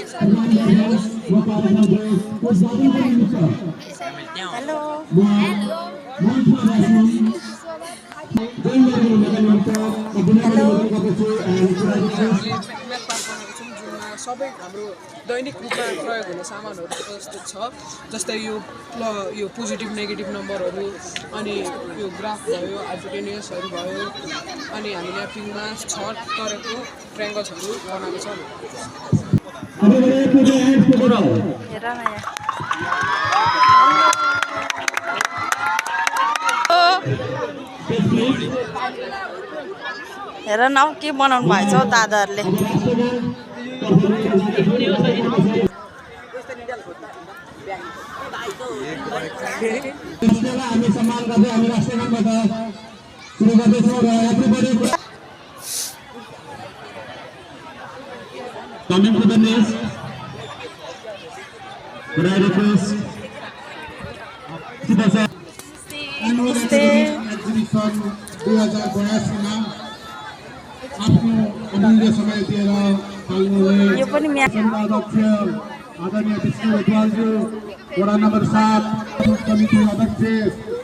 hello सबै हाम्रो दैनिक रूपमा प्रयोग हुने सामानहरू उपस्थित छ जस्तै यो पोजिटिभ नेगेटिभ नम्बरहरू अनि यो ग्राफ भयो हाइपोटेन्युसहरू भयो अनि हामीले ल्यापिङमा 6 तरिकाको ट्रायङ्गल्सहरू बनाएको छौँ हेर न यहाँ हेर न के बनाउनु भएछ हौ दादाहरूले हामी सम्मान गर्दै हामी राष्ट्रगानबाट सुरु गर्दैछौँ र everybody coming to the next could I request annual exhibition 2082 मा आफ्नो अमूल्य समय दिएर पाल्नुहुने यो पनि अध्यक्ष आदरणीय विष्णु रजवालज्यू वडा नम्बर 7 समिति अध्यक्ष